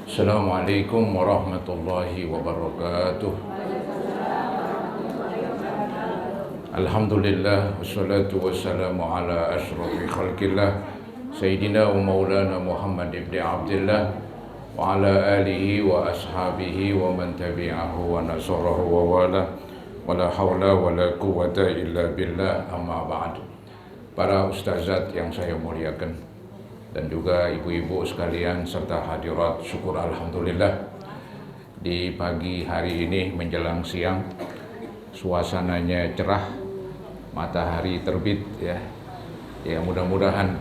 Assalamualaikum warahmatullahi wabarakatuh. Alhamdulillah wassalatu wassalamu ala asyrafil khalqillah Sayyidina wa maulana Muhammad ibn Abdullah wa ala alihi wa ashabihi wa man tabi'ahu wa nasarahu wa wala wala hawla wala quwwata illa billah, amma ba'd. Para ustazat yang saya muliakan dan juga ibu-ibu sekalian serta hadirat, syukur alhamdulillah di pagi hari ini menjelang siang suasananya cerah, matahari terbit ya. Ya, mudah-mudahan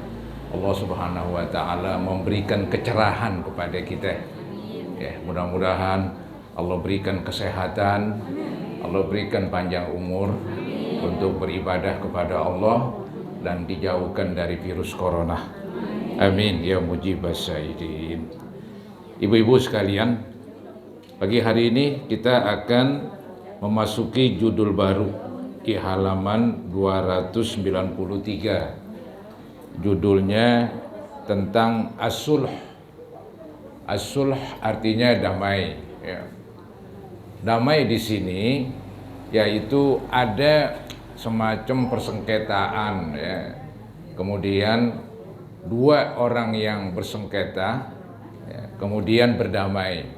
Allah Subhanahu wa taala memberikan kecerahan kepada kita. Ya, mudah-mudahan Allah berikan kesehatan, Allah berikan panjang umur untuk beribadah kepada Allah dan dijauhkan dari virus corona. Amin ya mujibas syaidin. Ibu-ibu sekalian, pagi hari ini kita akan memasuki judul baru di halaman 293. Judulnya tentang as-sulh. As-sulh artinya damai ya. Damai di sini yaitu ada semacam persengketaan ya. Kemudian dua orang yang bersengketa ya, kemudian berdamai.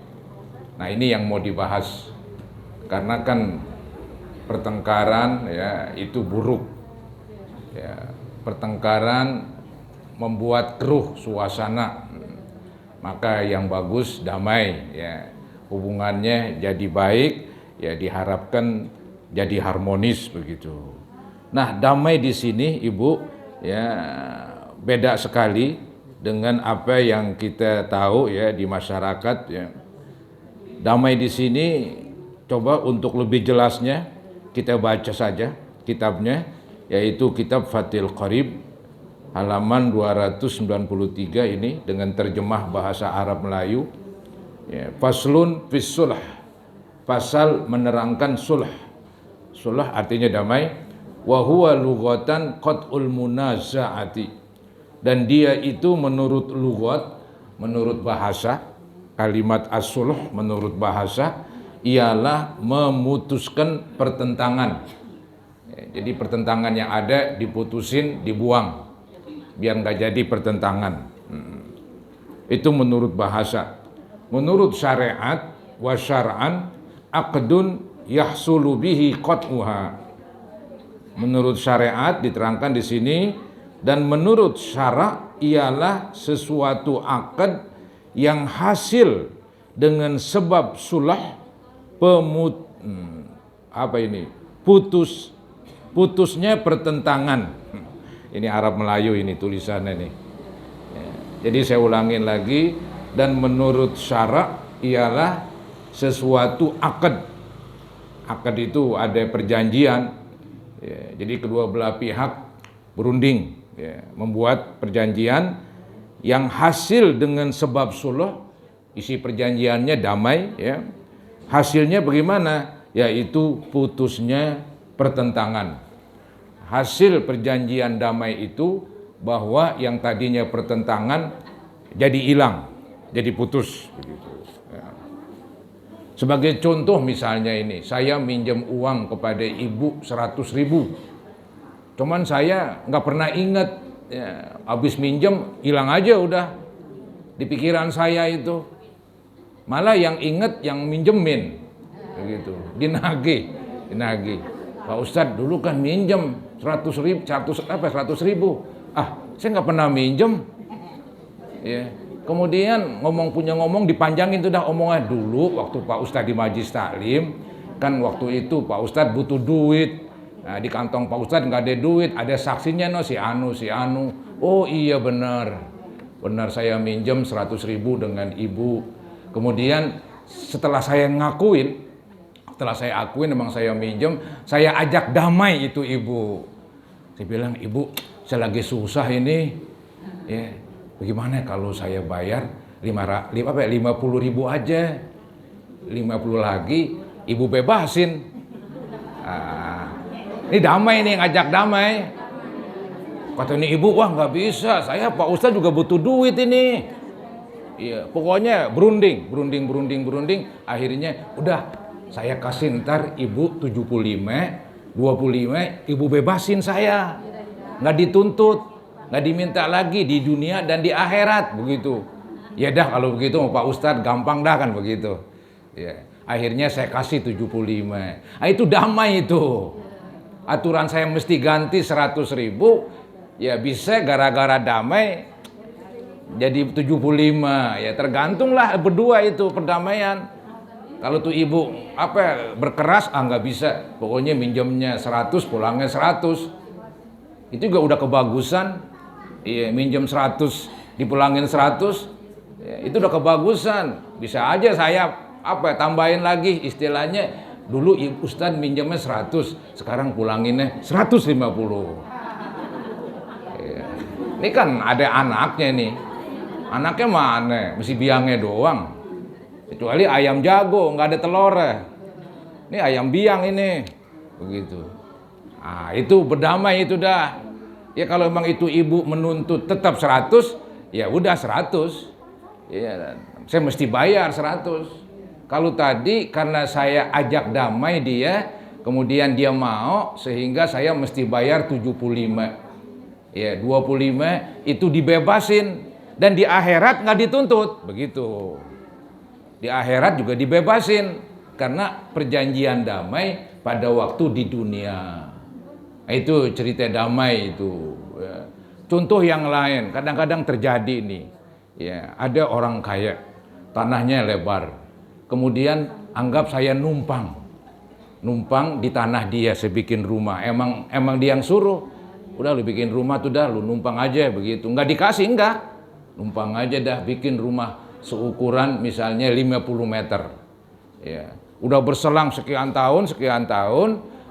Nah, ini yang mau dibahas. Karena kan pertengkaran ya itu buruk. Ya, pertengkaran membuat keruh suasana. Maka yang bagus damai ya. Hubungannya jadi baik ya, diharapkan jadi harmonis begitu. Nah, damai di sini Ibu ya beda sekali dengan apa yang kita tahu ya di masyarakat ya. Damai di sini coba untuk lebih jelasnya kita baca saja kitabnya, yaitu kitab Fathul Qarib halaman 293 ini dengan terjemah bahasa Arab Melayu ya. Faslun fis sulh, pasal menerangkan sulh. Sulh artinya damai, wa huwa lughatan qat'ul munazaati, dan dia itu menurut lughat, menurut bahasa, kalimat as-sulh menurut bahasa ialah memutuskan pertentangan. Jadi pertentangan yang ada diputusin, dibuang biar nggak jadi pertentangan. Itu menurut bahasa. Menurut syariat wa syar'an aqdun yahsulu bihi qat'uha. Menurut syariat diterangkan di sini, dan menurut syara' ialah sesuatu akad yang hasil dengan sebab sulah putusnya pertentangan. Ini Arab Melayu ini tulisannya nih ya. Jadi saya ulangin lagi, dan menurut syara' ialah sesuatu akad. Akad itu ada perjanjian ya. Jadi kedua belah pihak berunding ya, membuat perjanjian yang hasil dengan sebab sulh, isi perjanjiannya damai ya. Hasilnya bagaimana? Yaitu putusnya pertentangan. Hasil perjanjian damai itu bahwa yang tadinya pertentangan jadi hilang, jadi putus begitu ya. Sebagai contoh misalnya ini, saya minjem uang kepada ibu 100.000. Cuman saya nggak pernah ingat ya, habis minjem hilang aja udah di pikiran saya itu. Malah yang ingat yang minjemin begitu, dinagih. Pak Ustadz dulu kan minjem 100.000. Saya nggak pernah minjem ya. Kemudian punya ngomong dipanjangin tuh dah omongnya. Dulu waktu Pak Ustadz di Majlis Taklim kan, waktu itu Pak Ustadz butuh duit. Nah, di kantong Pak Ustadz nggak ada duit, ada saksinya si Anu. Oh iya benar saya minjem 100.000 dengan ibu. Kemudian setelah saya akuin memang saya minjem, saya ajak damai itu ibu. Saya bilang, ibu saya lagi susah ini ya, bagaimana kalau saya bayar 50.000 aja, 50 lagi ibu bebasin. Ini damai nih, ngajak damai. Kata ini ibu, wah nggak bisa, saya Pak Ustadz juga butuh duit ini. Iya, pokoknya berunding. Akhirnya udah saya kasih ntar ibu 75, 25, ibu bebasin saya. Nggak dituntut, nggak diminta lagi di dunia dan di akhirat begitu. Ya dah kalau begitu Pak Ustadz gampang dah kan begitu. Ya, akhirnya saya kasih 75. Nah, itu damai itu. Aturan saya mesti ganti 100.000, ya bisa gara-gara damai jadi 75. Ya tergantunglah berdua itu perdamaian. Kalau tuh ibu berkeras, nggak bisa. Pokoknya minjemnya 100, pulangnya 100. Itu juga udah kebagusan. Iya, minjem 100, dipulangin 100. Ya, itu udah kebagusan. Bisa aja saya tambahin lagi istilahnya. Dulu Ustadz minjemnya 100, sekarang pulanginnya 150. Ya. Ini kan ada anaknya nih. Anaknya mana? Mesti biangnya doang. Kecuali ayam jago, nggak ada telurnya. Ini ayam biang ini. Begitu. Ah, itu berdamai itu dah. Ya kalau memang itu ibu menuntut tetap 100, ya udah 100. Ya, saya mesti bayar 100. Kalau tadi karena saya ajak damai dia, kemudian dia mau, sehingga saya mesti bayar 75. Ya, 25 itu dibebasin. Dan di akhirat nggak dituntut, begitu. Di akhirat juga dibebasin karena perjanjian damai pada waktu di dunia. Itu cerita damai itu. Ya. Contoh yang lain, kadang-kadang terjadi nih. Ya, ada orang kaya, tanahnya lebar. Kemudian anggap saya numpang di tanah dia, saya bikin rumah. Emang dia yang suruh. Udah lu bikin rumah tuh dah, lu numpang aja begitu. Nggak dikasih, enggak. Numpang aja dah bikin rumah seukuran misalnya 50 meter. Ya, udah berselang sekian tahun,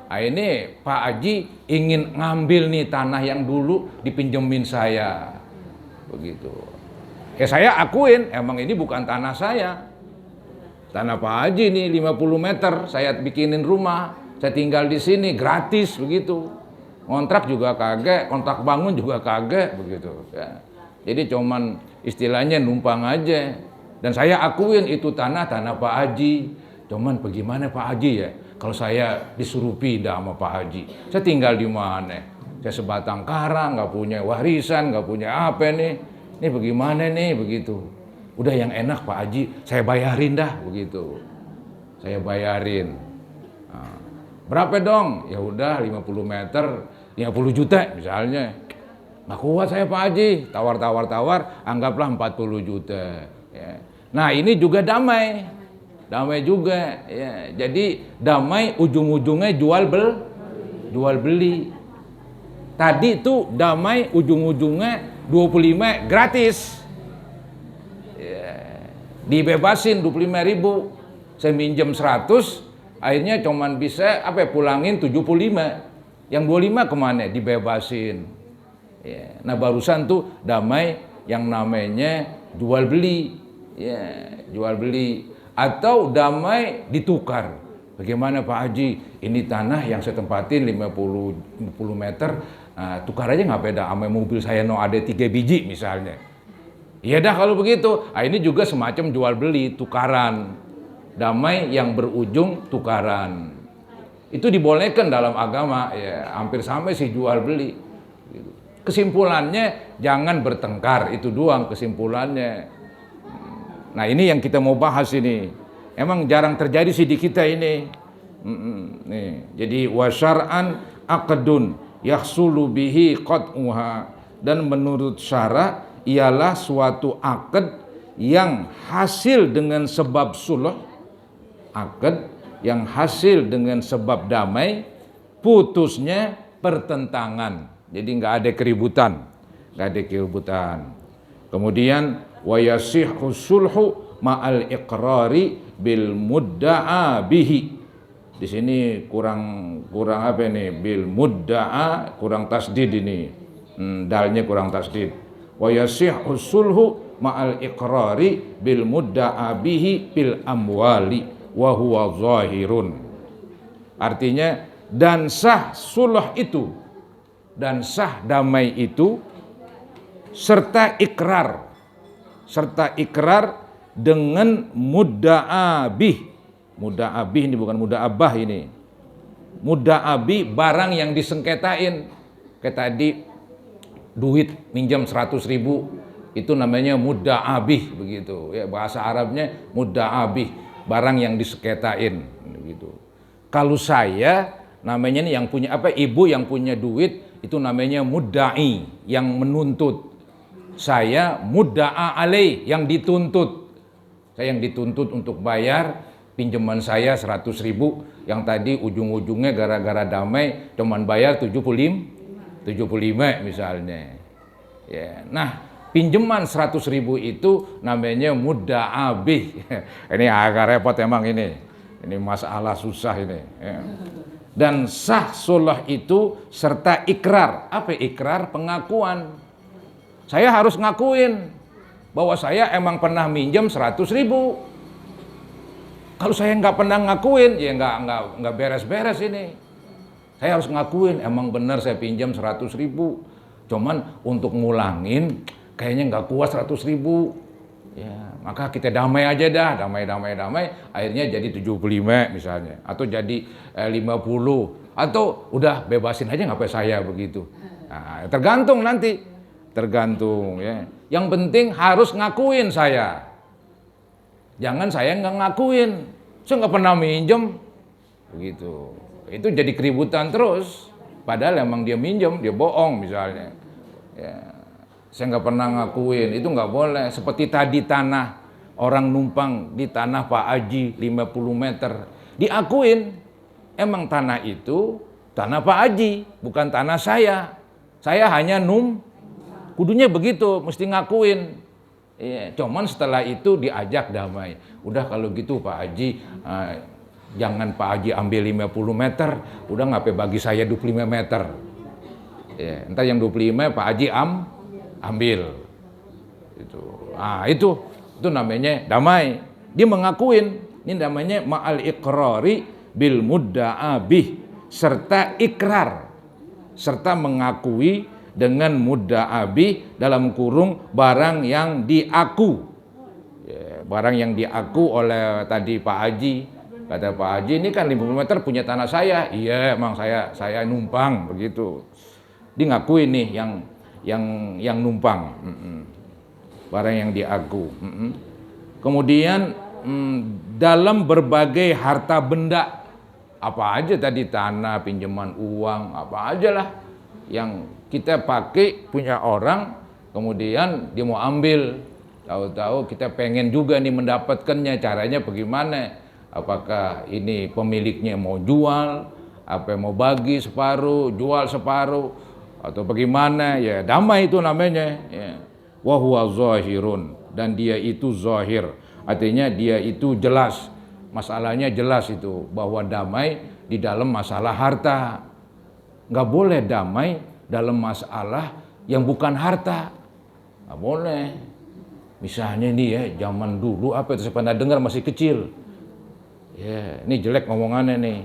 ini Pak Haji ingin ngambil nih tanah yang dulu dipinjemin saya. Begitu. Ya saya akuin emang ini bukan tanah saya. Tanah Pak Haji nih 50 meter, saya bikinin rumah. Saya tinggal di sini gratis begitu. Kontrak juga kagak, kontrak bangun juga kagak begitu. Ya. Jadi cuman istilahnya numpang aja. Dan saya akuin itu tanah Pak Haji. Cuman bagaimana Pak Haji ya? Kalau saya disuruh pindah sama Pak Haji, saya tinggal di mana? Saya sebatang kara, nggak punya warisan, nggak punya apa nih? Ini bagaimana nih begitu? Udah yang enak Pak Haji, saya bayarin dah begitu. Saya bayarin. Nah, berapa dong? Ya udah 50 meter, 50 juta misalnya. Nggak kuat saya Pak Haji, tawar, anggaplah 40 juta. Ya. Nah ini juga damai juga. Ya. Jadi damai ujung-ujungnya jual beli. Tadi itu damai ujung-ujungnya 25 gratis. Ya. Dibebasin 25.000, saya minjem 100, akhirnya cuman bisa pulangin 75. Yang 25 kemana? Dibebasin. Ya, nah barusan tuh damai yang namanya jual beli, ya jual beli atau damai ditukar. Bagaimana Pak Haji? Ini tanah yang saya tempatin 50 meter, tukar aja nggak beda sama mobil saya ada 3 biji misalnya. Iya dah kalau begitu. Ini juga semacam jual beli, tukaran, damai yang berujung tukaran. Itu dibolehkan dalam agama, ya hampir sampai sih jual beli. Kesimpulannya jangan bertengkar, itu doang kesimpulannya. Nah ini yang kita mau bahas ini. Emang jarang terjadi sih di kita ini. Nih, jadi wasyar'an aqdun yahsulu bihi qat'uha, dan menurut syara ialah suatu akad yang hasil dengan sebab sulh, akad yang hasil dengan sebab damai, putusnya pertentangan. Jadi nggak ada keributan. Kemudian wa yasihhu sulhu ma'al iqrari bil mudda'a bihi. Di sini kurang apa nih? Bil mudda'a kurang tasdid ini. Dalnya kurang tasdid. Wa yasihhu sulhu ma'al iqrari bil mudda'a bihi bil amwali wa huwa zahirun. Artinya dan sah sulh itu, dan sah damai itu serta ikrar serta ikrar dengan mudda'abih. Mudda'abih ini bukan mudda'abah ini. Mudda'abih barang yang disengketain. Kayak tadi duit minjam 100.000 itu namanya mudda'abih begitu. Ya, bahasa Arabnya mudda'abih, barang yang disengketain begitu. Kalau saya namanya nih yang punya ibu yang punya duit itu namanya mudda'i, yang menuntut. Saya mudda'a alaih, yang dituntut. Saya yang dituntut untuk bayar pinjaman saya 100.000 yang tadi ujung-ujungnya gara-gara damai cuman bayar 75 misalnya. Ya, nah, pinjaman 100.000 itu namanya mudda'abih. Ini agak repot emang ini. Ini masalah susah ini. Ya. Dan sah sulah itu serta ikrar. Apa ikrar? Pengakuan. Saya harus ngakuin bahwa saya emang pernah minjem 100.000. Kalau saya nggak pernah ngakuin, ya nggak beres-beres ini. Saya harus ngakuin, emang benar saya pinjam 100.000. Cuman untuk ngulangin, kayaknya nggak kuat 100.000. Ya, maka kita damai aja dah, damai. Akhirnya jadi 75 misalnya, atau jadi 50, atau udah bebasin aja nggak apa saya begitu. Nah, tergantung nanti, tergantung ya. Yang penting harus ngakuin saya. Jangan saya nggak ngakuin, saya nggak pernah minjem, begitu. Itu jadi keributan terus. Padahal emang dia minjem, dia bohong misalnya. Ya, saya nggak pernah ngakuin, itu nggak boleh. Seperti tadi tanah, orang numpang di tanah Pak Haji 50 meter, diakuin. Emang tanah itu tanah Pak Haji, bukan tanah saya. Saya hanya kudunya begitu, mesti ngakuin. Ya, cuman setelah itu diajak damai. Udah kalau gitu Pak Haji, jangan Pak Haji ambil 50 meter, udah ngapain bagi saya 25 meter. Ya, entar yang 25 Pak Haji ambil. Itu namanya damai. Dia mengakuin. Ini namanya ma'al iqrari bil mudda'abih, serta ikrar, serta mengakui dengan mudda'abih dalam kurung barang yang diaku. Ya, barang yang diaku oleh tadi Pak Haji. Kata Pak Haji, ini kan 50 meter punya tanah saya. Iya, emang saya numpang begitu. Dia ngakuin nih yang numpang. Barang yang diaku. Kemudian dalam berbagai harta benda, apa aja tadi, tanah, pinjaman uang, apa aja lah yang kita pakai punya orang, kemudian dia mau ambil, tahu-tahu kita pengen juga nih mendapatkannya, caranya bagaimana? Apakah ini pemiliknya mau jual, apa mau bagi separuh, jual separuh, atau bagaimana? Ya damai itu namanya. Ya. Wa huwa zahirun, dan dia itu zahir, artinya dia itu jelas, masalahnya jelas itu, bahwa damai di dalam masalah harta. Nggak boleh damai dalam masalah yang bukan harta, nggak boleh. Misalnya nih ya, zaman dulu apa itu saya pernah dengar masih kecil. Ya, ini jelek ngomongannya nih.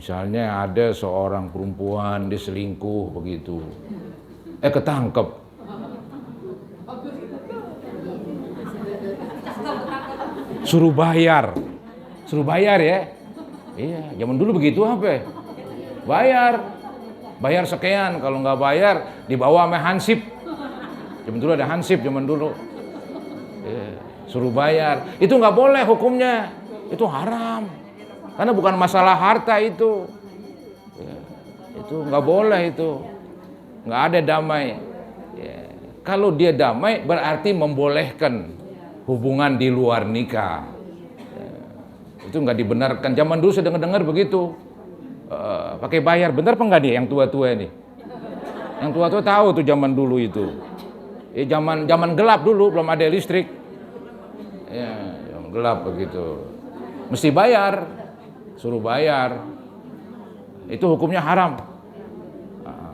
Misalnya ada seorang perempuan dia selingkuh begitu, ketangkep. Suruh bayar ya. Iya, zaman dulu begitu apa? Bayar sekian, kalau nggak bayar dibawa sama hansip. Zaman dulu ada hansip zaman dulu. Suruh bayar, itu nggak boleh hukumnya, itu haram, karena bukan masalah harta itu. Itu nggak boleh, itu nggak ada damai. Kalau dia damai berarti membolehkan hubungan di luar nikah. Itu nggak dibenarkan. Zaman dulu saya dengar begitu. Pakai bayar, benar apa enggak nih yang tua-tua ini? Yang tua-tua tahu tuh zaman dulu itu. Zaman gelap dulu, belum ada listrik. Ya, zaman gelap begitu. Mesti bayar, suruh bayar. Itu hukumnya haram.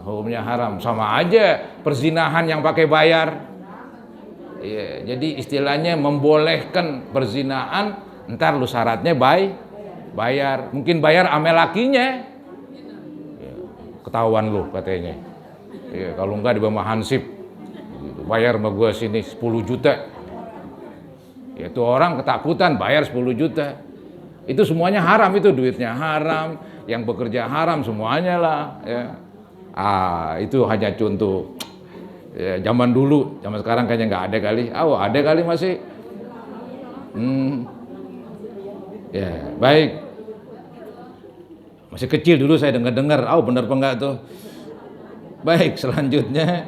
Hukumnya haram, sama aja perzinahan yang pakai bayar. Ya, jadi istilahnya membolehkan perzinahan, ntar lu syaratnya bayar, mungkin bayar ame lakinya, ketahuan lu katanya. Ya, kalau enggak di bawah hansip, bayar sama gua sini 10 juta, Itu orang ketakutan bayar 10 juta. Itu semuanya haram, itu duitnya haram, yang bekerja haram semuanya lah. Ya. Itu hanya contoh. Ya, zaman dulu, zaman sekarang kayaknya nggak ada kali. Ada kali masih. Ya, baik. Masih kecil dulu saya dengar-dengar, benar apa enggak tuh? Baik, selanjutnya.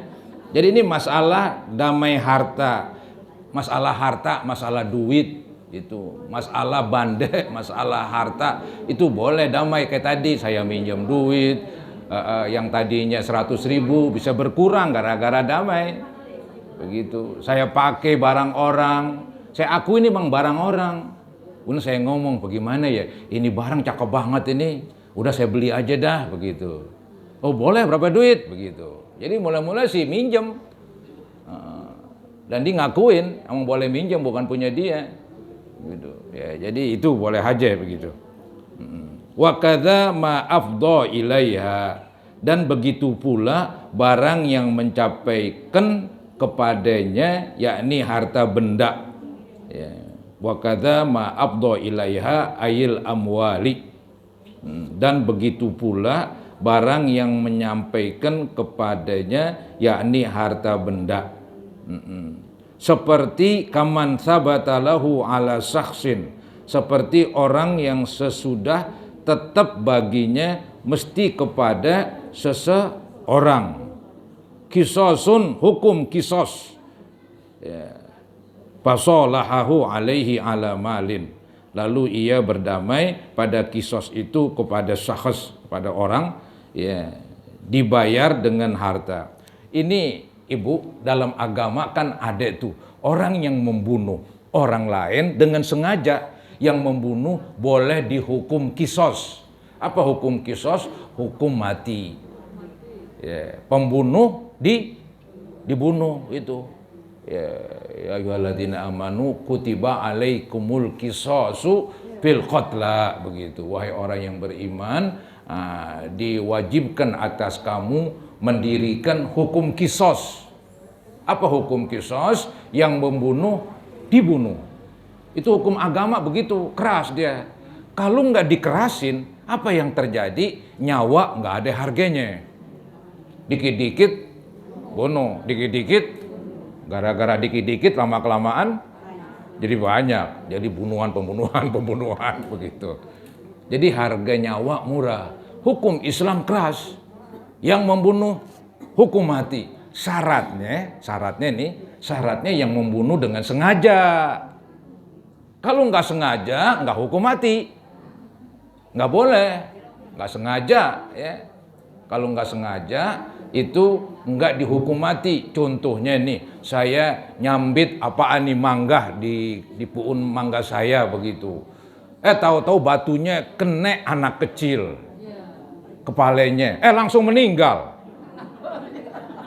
Jadi ini masalah damai harta. Masalah duit itu, masalah bandek, masalah harta itu boleh damai kayak tadi saya minjem duit yang tadinya 100.000 bisa berkurang gara-gara damai. Begitu. Saya pakai barang orang, saya akui ini bang barang orang. Kemudian saya ngomong, bagaimana ya? Ini barang cakep banget ini. Udah saya beli aja dah, begitu. Oh boleh, berapa duit? Begitu. Jadi mulai-mulai sih minjem. Dan dia ngakuin, emang boleh minjem, bukan punya dia. Gitu. Ya, jadi itu boleh aja begitu. Wa kadza ma afdha ilaiha, dan begitu pula barang yang mencapaikan kepadanya, yakni harta benda. Ya. Wa kadza ma afdha ilaiha ayil amwali. Dan begitu pula barang yang menyampaikan kepadanya, yakni harta benda. Seperti kaman sabatalahu ala sakhsin, seperti orang yang sesudah tetap baginya mesti kepada seseorang. Kisosun, hukum kisos. Ya. Fasolahahu alaihi ala malin, lalu ia berdamai pada kisos itu kepada syakhs, kepada orang, ya, dibayar dengan harta. Ini Ibu, dalam agama kan ada tuh orang yang membunuh orang lain dengan sengaja, yang membunuh boleh dihukum kisos. Apa hukum kisos? Hukum mati. Ya, pembunuh dibunuh itu. Ya ayyuhalladzina amanu kutiba alaikumul qisasu fil qatla, begitu. Wahai orang yang beriman, diwajibkan atas kamu mendirikan hukum kisos. Apa hukum kisos? Yang membunuh dibunuh. Itu hukum agama begitu, keras dia. Kalau nggak dikerasin, apa yang terjadi? Nyawa nggak ada harganya. Dikit-dikit bunuh, dikit-dikit, gara-gara dikit-dikit lama-kelamaan jadi banyak, jadi pembunuhan begitu. Jadi harga nyawa murah. Hukum Islam keras. Yang membunuh hukum mati. Syaratnya yang membunuh dengan sengaja. Kalau nggak sengaja, nggak hukum mati. Nggak boleh, nggak sengaja, ya. Kalau nggak sengaja itu nggak dihukum mati. Contohnya nih, saya nyambit apaan nih, mangga di puun mangga saya begitu. Tahu-tahu batunya kena anak kecil. Kepalanya, langsung meninggal.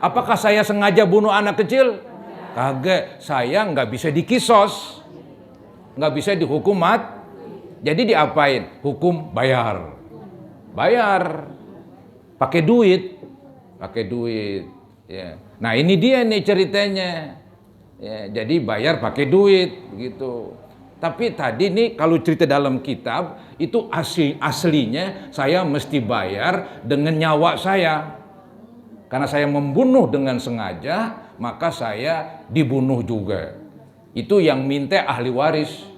Apakah saya sengaja bunuh anak kecil? Kagak, saya nggak bisa dikisos, nggak bisa dihukum mati. Jadi diapain? Hukum bayar, pakai duit. Ya. Nah ini dia nih ceritanya. Ya, jadi bayar pakai duit, begitu. Tapi tadi nih kalau cerita dalam kitab itu aslinya saya mesti bayar dengan nyawa saya. Karena saya membunuh dengan sengaja, maka saya dibunuh juga. Itu yang minta ahli waris.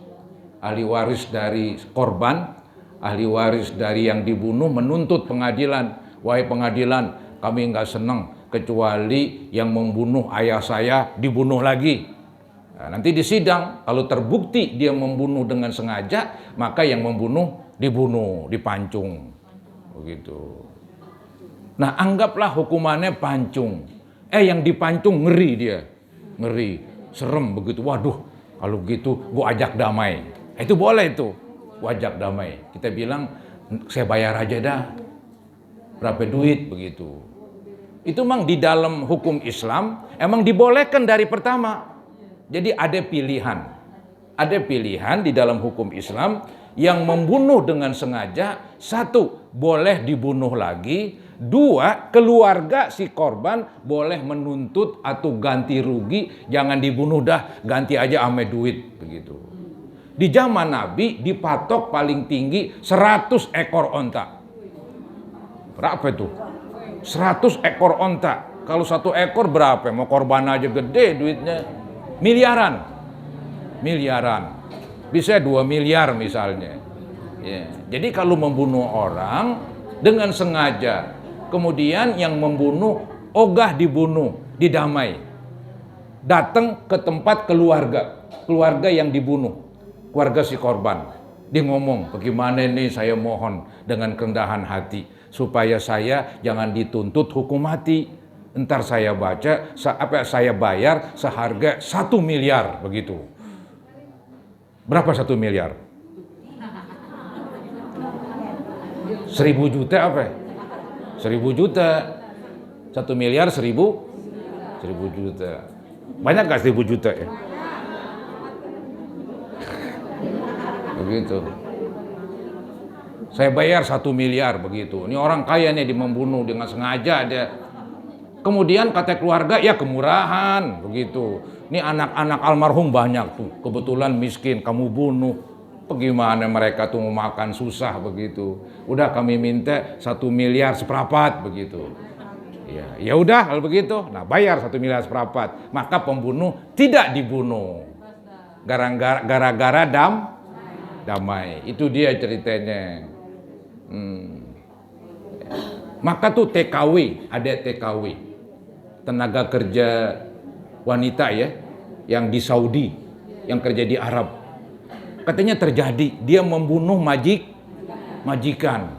Ahli waris dari korban, ahli waris dari yang dibunuh menuntut pengadilan. Wahai pengadilan, kami nggak senang kecuali yang membunuh ayah saya dibunuh lagi. Nah, nanti di sidang, kalau terbukti dia membunuh dengan sengaja, maka yang membunuh dibunuh, dipancung. Begitu. Nah, anggaplah hukumannya pancung. Yang dipancung ngeri dia. Ngeri, serem begitu. Waduh, kalau gitu gua ajak damai. Itu boleh itu. Gua ajak damai. Kita bilang, saya bayar aja dah. Berapa duit begitu. Itu memang di dalam hukum Islam emang dibolehkan dari pertama. Jadi ada pilihan di dalam hukum Islam yang membunuh dengan sengaja, satu boleh dibunuh lagi, Dua, keluarga si korban boleh menuntut atau ganti rugi, jangan dibunuh dah, ganti aja ame duit begitu. Di zaman Nabi dipatok paling tinggi 100 ekor onta. Berapa itu? 100 ekor onta. Kalau 1 ekor berapa? Mau korban aja gede duitnya. Miliaran. Bisa 2 miliar misalnya. Ya. Jadi kalau membunuh orang dengan sengaja, kemudian yang membunuh ogah dibunuh, didamai. Datang ke tempat keluarga yang dibunuh, keluarga si korban. Dia ngomong, bagaimana nih saya mohon dengan kerendahan hati, supaya saya jangan dituntut hukum mati. Entar saya saya bayar seharga 1 miliar begitu. Berapa 1 miliar? 1.000 juta apa? 1.000 juta. 1 miliar 1.000 juta. Banyak gak 1.000 juta ya? Begitu. Saya bayar 1 miliar begitu. Ini orang kaya nih membunuh dengan sengaja dia. Kemudian kata keluarga, ya kemurahan begitu. Ini anak-anak almarhum banyak tuh, kebetulan miskin, kamu bunuh. Bagaimana mereka tuh mau makan susah begitu. Udah kami minta 1 miliar seperempat begitu. Ya udah kalau begitu. Nah bayar 1 miliar seperempat. Maka pembunuh tidak dibunuh. Gara-gara damai. Itu dia ceritanya. Maka tuh TKW, ada TKW. Tenaga kerja wanita ya. Yang di Saudi. Yang kerja di Arab. Katanya terjadi, dia membunuh majikan.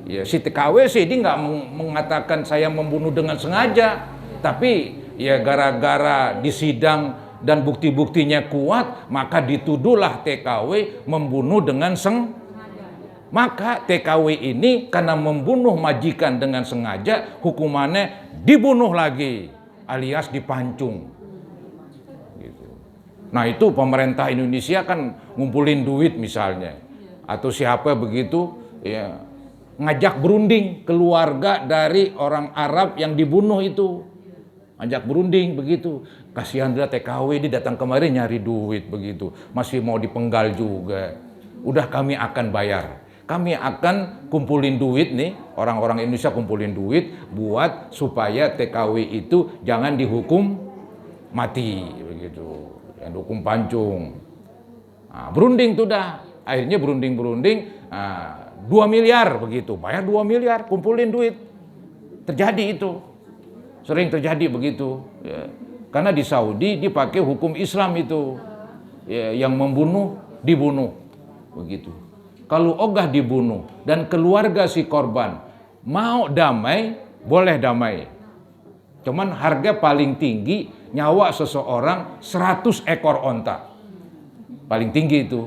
Ya, si TKW sih dia nggak mengatakan saya membunuh dengan sengaja, tapi ya gara-gara di sidang dan bukti-buktinya kuat, maka dituduhlah TKW membunuh dengan maka TKW ini karena membunuh majikan dengan sengaja, hukumannya dibunuh lagi, alias dipancung. Nah itu pemerintah Indonesia kan ngumpulin duit misalnya. Atau siapa begitu ya ngajak berunding keluarga dari orang Arab yang dibunuh itu. Ngajak berunding begitu. Kasihan dia TKW dia datang kemarin nyari duit begitu. Masih mau dipenggal juga. Udah kami akan bayar. Kami akan kumpulin duit nih. Orang-orang Indonesia kumpulin duit buat supaya TKW itu jangan dihukum mati begitu. Yang hukum pancung. Nah, berunding tuh dah. Akhirnya berunding. 2 miliar begitu. Bayar 2 miliar, kumpulin duit. Terjadi itu. Sering terjadi begitu. Ya. Karena di Saudi dipakai hukum Islam itu. Ya, yang membunuh, dibunuh. Begitu. Kalau ogah dibunuh dan keluarga si korban mau damai, boleh damai. Cuman harga paling tinggi nyawa seseorang 100 ekor onta. Paling tinggi itu.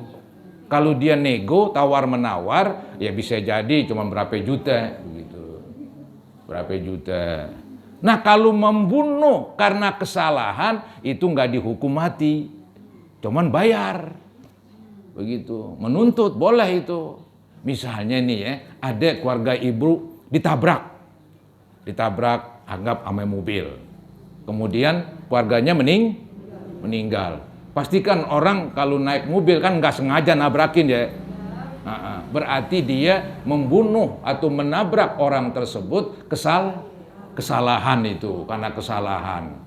Kalau dia nego, tawar-menawar, ya bisa jadi cuma berapa juta. Begitu. Berapa juta. Nah kalau membunuh karena kesalahan, itu nggak dihukum mati. Cuman bayar. Begitu. Menuntut, boleh itu. Misalnya nih ya, ada keluarga ibu ditabrak. Anggap sama mobil. Kemudian keluarganya meninggal. Pastikan orang kalau naik mobil kan nggak sengaja nabrakin ya. Berarti dia membunuh atau menabrak orang tersebut kesalahan itu, karena kesalahan.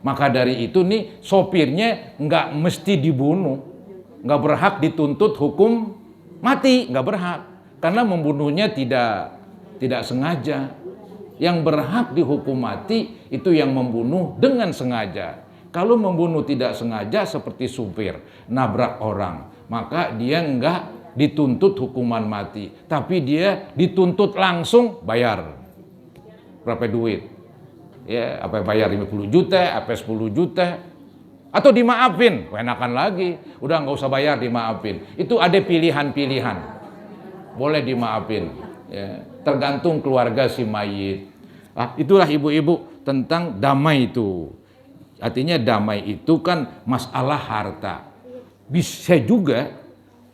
Maka dari itu nih sopirnya nggak mesti dibunuh, nggak berhak dituntut hukum mati, nggak berhak, karena membunuhnya tidak sengaja. Yang berhak dihukum mati itu yang membunuh dengan sengaja. Kalau membunuh tidak sengaja seperti supir nabrak orang, maka dia nggak dituntut hukuman mati, tapi dia dituntut langsung bayar. Berapa duit? Ya, apa bayar 50 juta, apa 10 juta, atau dimaafin, enakan lagi. Udah nggak usah bayar, dimaafin. Itu ada pilihan-pilihan. Boleh dimaafin. Ya, tergantung keluarga si mayit. Itulah ibu-ibu tentang damai itu. Artinya damai itu kan masalah harta. Bisa juga,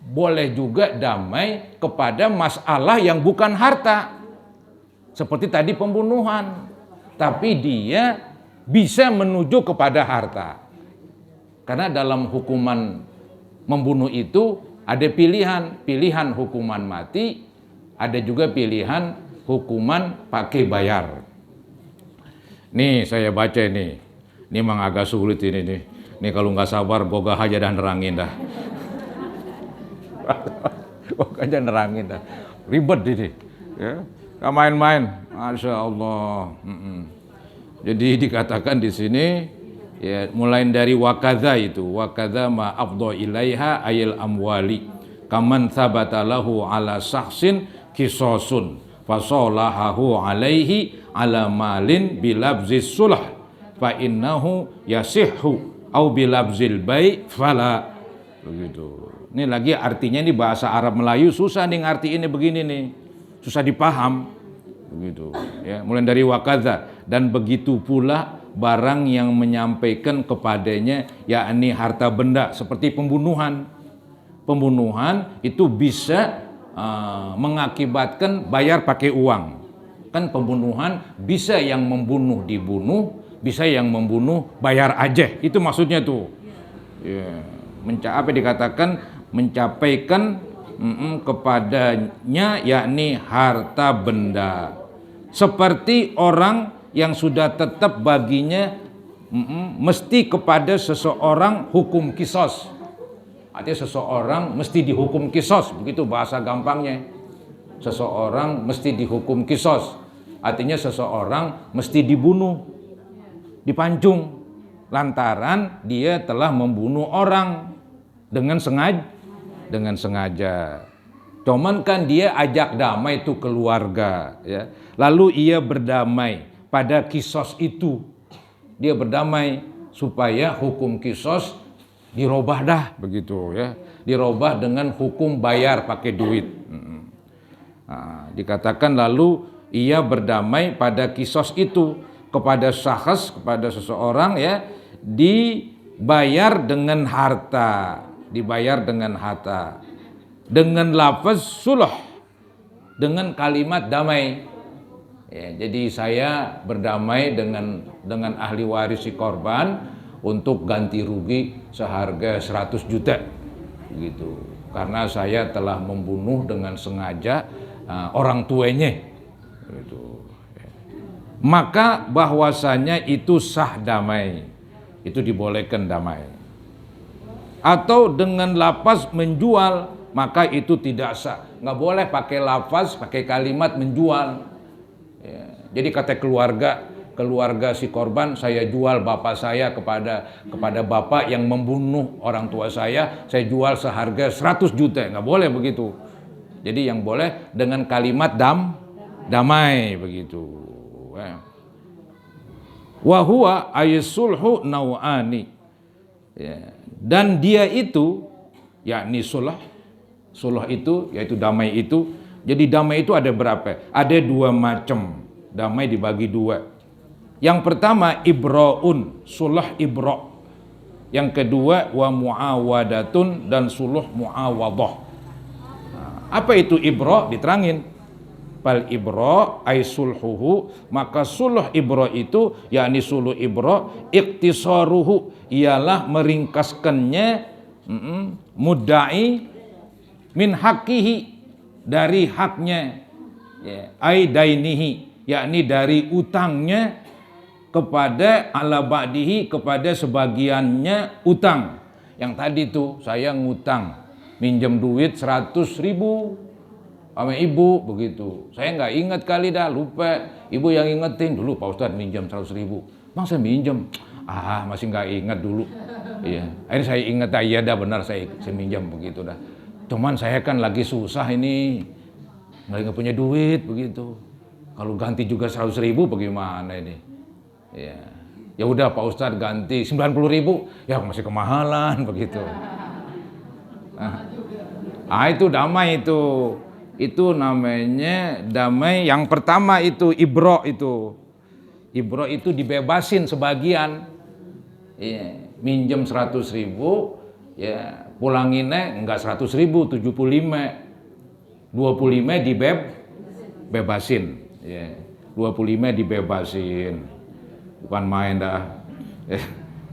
boleh juga damai kepada masalah yang bukan harta. seperti tadi pembunuhan, tapi dia bisa menuju kepada harta. Karena dalam hukuman membunuh itu ada pilihan hukuman mati, ada juga pilihan hukuman pakai bayar. Nih saya baca ini memang agak sulit ini nih. Nih kalau nggak sabar gogah aja dan nerangin dah. Gogah aja nerangin dah. Ribet ini. Ya. Gak main-main, Masya Allah. Jadi dikatakan di sini, ya, mulai dari wakadha itu, wakadha ma afdha ilaiha ayil amwali, kaman thabata lahu ala sahsin kisosun, fasolahahu alaihi ala malin bilabzis sulah, fa innahu yasihhu, au bilabzil bai fala. Begitu. Ini lagi artinya ini bahasa Arab Melayu susah nih ngerti ini begini nih. Susah dipaham begitu ya, mulai dari wakadha, dan begitu pula barang yang menyampaikan kepadanya yakni harta benda seperti pembunuhan itu bisa mengakibatkan bayar pakai uang. Kan pembunuhan bisa yang membunuh dibunuh, bisa yang membunuh bayar aja, itu maksudnya tuh ya, apa dikatakan mencapaikan kepadanya yakni harta benda, seperti orang yang sudah tetap baginya mesti kepada seseorang hukum kisos. Artinya seseorang mesti dihukum kisos, begitu bahasa gampangnya. Seseorang mesti dihukum kisos, artinya seseorang mesti dibunuh, dipancung lantaran dia telah membunuh orang dengan sengaja. Cuman kan dia ajak damai itu keluarga, ya. Lalu ia berdamai pada kisos itu. Dia berdamai supaya hukum kisos dirubah dah, begitu ya. Dirubah dengan hukum bayar pakai duit. Nah, dikatakan lalu ia berdamai pada kisos itu kepada syakhs, kepada seseorang ya, dibayar dengan harta. Dengan lafaz sulh, dengan kalimat damai ya, jadi saya berdamai dengan ahli waris si korban untuk ganti rugi seharga 100 juta gitu, karena saya telah membunuh dengan sengaja orang tuanya gitu. Maka bahwasanya itu sah damai, itu dibolehkan damai. Atau dengan lafaz menjual, maka itu tidak sah. Nggak boleh pakai lafaz, pakai kalimat menjual ya. Jadi kata keluarga si korban, saya jual bapak saya kepada bapak yang membunuh orang tua saya jual seharga 100 juta. Nggak boleh begitu. Jadi yang boleh dengan kalimat damai begitu ya. Wa huwa aysulhu nau'ani ya. Dan dia itu yakni sulh itu yaitu damai itu. Jadi damai itu ada berapa? Ada 2 macam. Damai dibagi 2. Yang pertama ibra'un, sulh ibra'. Yang kedua wa muawadatun, dan sulh muawadah. Apa itu ibra'? Diterangin. Fal ibra' ay sulhuhu, maka sulh ibra' itu yakni sulh ibra' iktisaruhu, ialah meringkaskannya mudda'i min haqqihi, dari haknya ya, ay dainihi, yakni dari utangnya kepada ala ba'dihi, kepada sebagiannya utang. Yang tadi tuh saya ngutang minjem duit 100.000 sama ibu begitu. Saya nggak ingat kali dah, lupa. Ibu yang ingetin dulu, Pak Ustadz minjam 100.000. Bang saya minjem. Masih nggak ingat dulu. Iya. Akhirnya saya ingat, iya dah benar saya minjam begitu dah. Cuman saya kan lagi susah ini, nggak punya duit begitu. Kalau ganti juga 100.000 bagaimana ini? Iya. Ya udah Pak Ustadz ganti 90.000. Ya masih kemahalan begitu. Itu damai itu. Itu namanya damai. Yang pertama itu ibro itu. Ibro itu dibebasin sebagian. Ya, minjem 100.000, ya pulanginnya enggak 100.000, 75. 25 dibebasin. Ya. 25 dibebasin. Bukan main dah.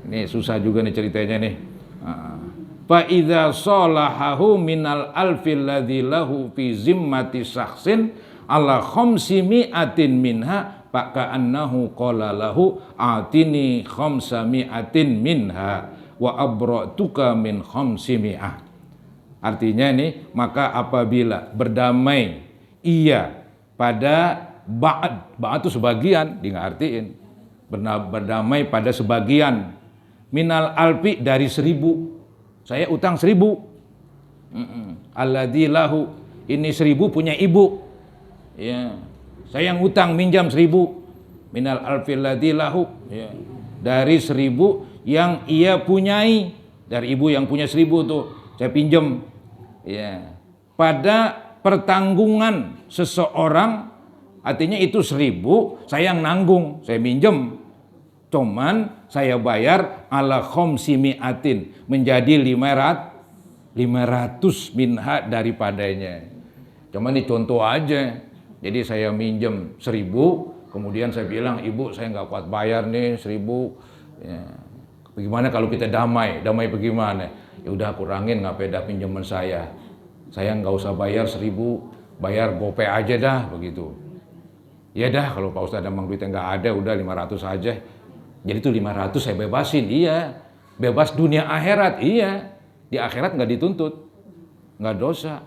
Ini susah juga nih ceritanya nih. Fa idza salahahu minal alfil ladzi lahu fi zimmati syakhsin ala khamsimi'atin minha fa'annahu qala lahu atini khamsami'atin minha wa abra'tuka min khamsimi'ah. Artinya nih, maka apabila berdamai ia pada ba'd itu sebagian, diartiin berdamai pada sebagian minal alfi dari 1000. Saya utang 1000. Alladzi lahu, ini 1000 punya ibu. Ya. Saya yang utang minjam 1000. Minal alfi alladzi lahu, ya. Dari 1000 yang ia punyai. Dari ibu yang punya 1000 tuh saya pinjam. Ya. Pada pertanggungan seseorang, artinya itu 1000 saya yang nanggung, saya minjem. Cuman saya bayar ala khamsimi'atin, menjadi 500 minha daripadanya. Cuman ini contoh aja. Jadi saya minjem 1000, kemudian saya bilang, ibu saya nggak kuat bayar nih 1000. Ya. Bagaimana kalau kita damai? Damai bagaimana? Ya udah kurangin nggak beda pinjaman saya. Saya nggak usah bayar 1000, bayar GoPay aja dah begitu. Ya dah kalau Pak Ustadz emang duitnya nggak ada, udah 500 aja. Jadi itu 500 saya bebasin, iya. Bebas dunia akhirat, iya. Di akhirat nggak dituntut, nggak dosa,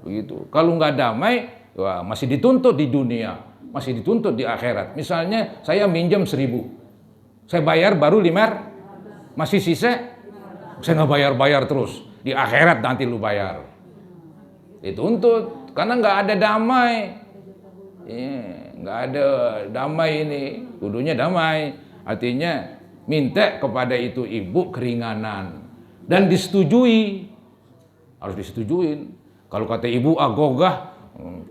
begitu. Kalau nggak damai, wah, masih dituntut di dunia, masih dituntut di akhirat. Misalnya saya minjem 1000, saya bayar baru 5, masih sisa, saya nggak bayar terus. Di akhirat nanti lu bayar, dituntut, karena nggak ada damai. Nggak ada damai ini, kudunya damai. Artinya minta kepada itu ibu keringanan dan disetujui, harus disetujuin. Kalau kata ibu agogah,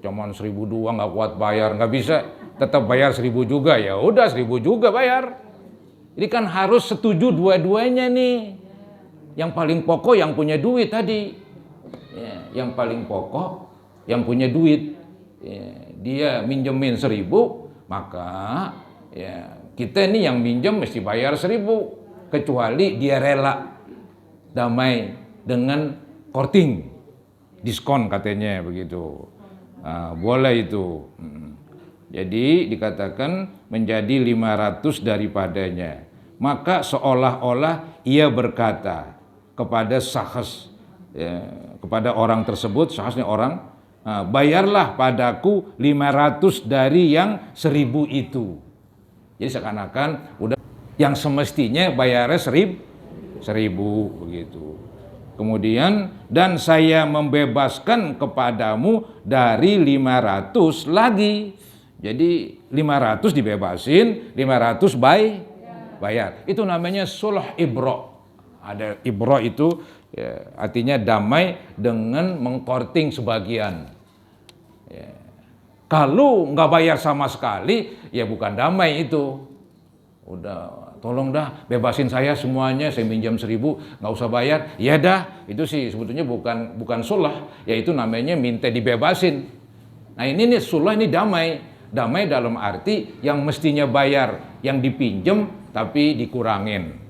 cuman 1000 doang nggak kuat bayar, nggak bisa, tetap bayar 1000 juga, ya udah 1000 juga bayar. Jadi kan harus setuju dua-duanya nih. Yang paling pokok yang punya duit tadi, ya, yang paling pokok yang punya duit, ya, dia minjemin 1000, maka ya kita nih yang minjem mesti bayar 1000, kecuali dia rela damai dengan korting, diskon katanya begitu. Nah, boleh itu. Jadi dikatakan menjadi 500 daripadanya. Maka seolah-olah ia berkata kepada sahas, ya, kepada orang tersebut, sahasnya orang, bayarlah padaku 500 dari yang 1000 itu. Jadi seakan-akan udah yang semestinya bayarnya 1000 begitu. Kemudian dan saya membebaskan kepadamu dari 500 lagi. Jadi 500 dibebasin, 500 bayar. Itu namanya sulh ibra. Ada ibra itu ya, artinya damai dengan mengkorting sebagian. Ya. Kalau nggak bayar sama sekali, ya bukan damai itu. Udah, tolong dah bebasin saya semuanya, saya minjam 1000, nggak usah bayar. Ya dah, itu sih sebetulnya bukan sulh, yaitu namanya minta dibebasin. Nah ini nih sulh, ini damai. Damai dalam arti yang mestinya bayar yang dipinjam tapi dikurangin.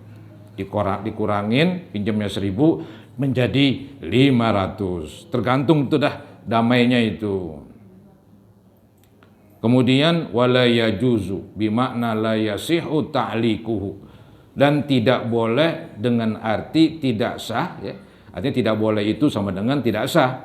Dikurangin pinjamnya 1000 menjadi 500. Tergantung itu dah damainya itu. Kemudian wala yajuzu bimakna la yasihu ta'liquhu, dan tidak boleh dengan arti tidak sah, ya. Artinya tidak boleh itu sama dengan tidak sah,